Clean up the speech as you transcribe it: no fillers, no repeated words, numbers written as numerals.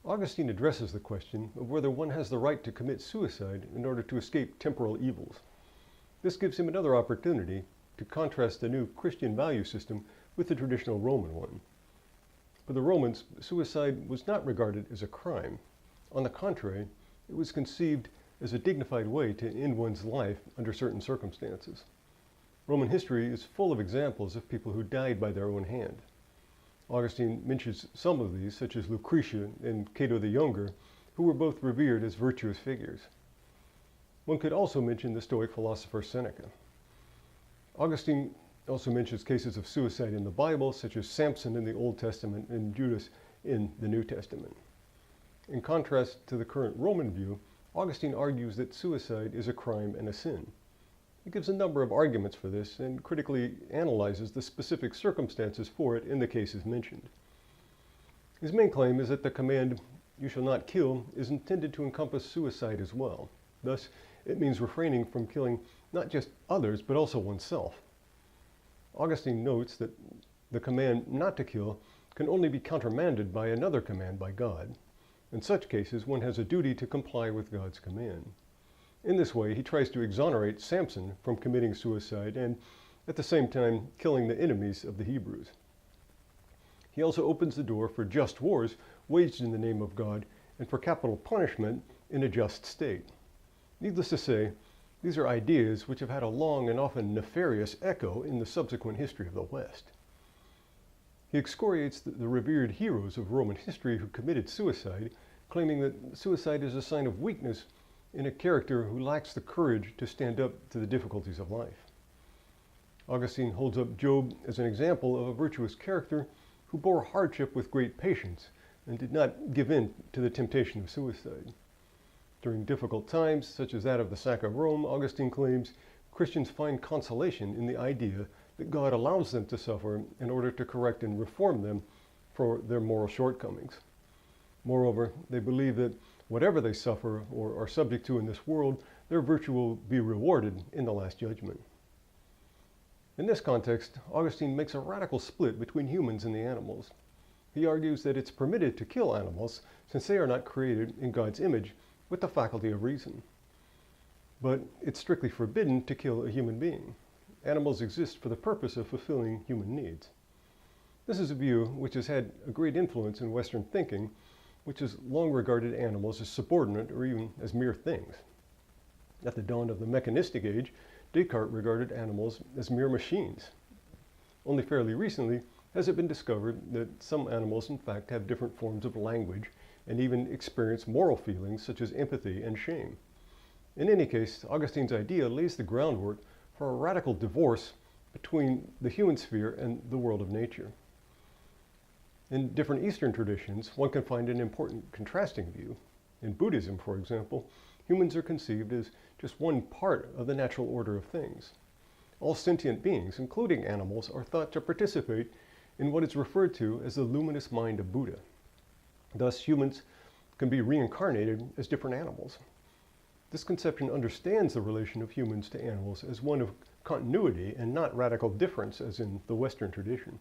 Augustine addresses the question of whether one has the right to commit suicide in order to escape temporal evils. This gives him another opportunity to contrast the new Christian value system with the traditional Roman one. For the Romans, suicide was not regarded as a crime. On the contrary, it was conceived as a dignified way to end one's life under certain circumstances. Roman history is full of examples of people who died by their own hand. Augustine mentions some of these, such as Lucretia and Cato the Younger, who were both revered as virtuous figures. One could also mention the Stoic philosopher Seneca. Augustine also mentions cases of suicide in the Bible, such as Samson in the Old Testament and Judas in the New Testament. In contrast to the current Roman view, Augustine argues that suicide is a crime and a sin. He gives a number of arguments for this and critically analyzes the specific circumstances for it in the cases mentioned. His main claim is that the command, "You shall not kill," is intended to encompass suicide as well. Thus, it means refraining from killing not just others, but also oneself. Augustine notes that the command not to kill can only be countermanded by another command by God. In such cases, one has a duty to comply with God's command. In this way, he tries to exonerate Samson from committing suicide and, at the same time, killing the enemies of the Hebrews. He also opens the door for just wars waged in the name of God and for capital punishment in a just state. Needless to say, these are ideas which have had a long and often nefarious echo in the subsequent history of the West. He excoriates the revered heroes of Roman history who committed suicide, claiming that suicide is a sign of weakness in a character who lacks the courage to stand up to the difficulties of life. Augustine holds up Job as an example of a virtuous character who bore hardship with great patience and did not give in to the temptation of suicide. During difficult times, such as that of the sack of Rome, Augustine claims Christians find consolation in the idea that God allows them to suffer in order to correct and reform them for their moral shortcomings. Moreover, they believe that whatever they suffer or are subject to in this world, their virtue will be rewarded in the Last Judgment. In this context, Augustine makes a radical split between humans and the animals. He argues that it's permitted to kill animals since they are not created in God's image with the faculty of reason. But it's strictly forbidden to kill a human being. Animals exist for the purpose of fulfilling human needs. This is a view which has had a great influence in Western thinking, which has long regarded animals as subordinate or even as mere things. At the dawn of the mechanistic age, Descartes regarded animals as mere machines. Only fairly recently has it been discovered that some animals in fact have different forms of language and even experience moral feelings such as empathy and shame. In any case, Augustine's idea lays the groundwork for a radical divorce between the human sphere and the world of nature. In different Eastern traditions, one can find an important contrasting view. In Buddhism, for example, humans are conceived as just one part of the natural order of things. All sentient beings, including animals, are thought to participate in what is referred to as the luminous mind of Buddha. Thus, humans can be reincarnated as different animals. This conception understands the relation of humans to animals as one of continuity and not radical difference as in the Western tradition.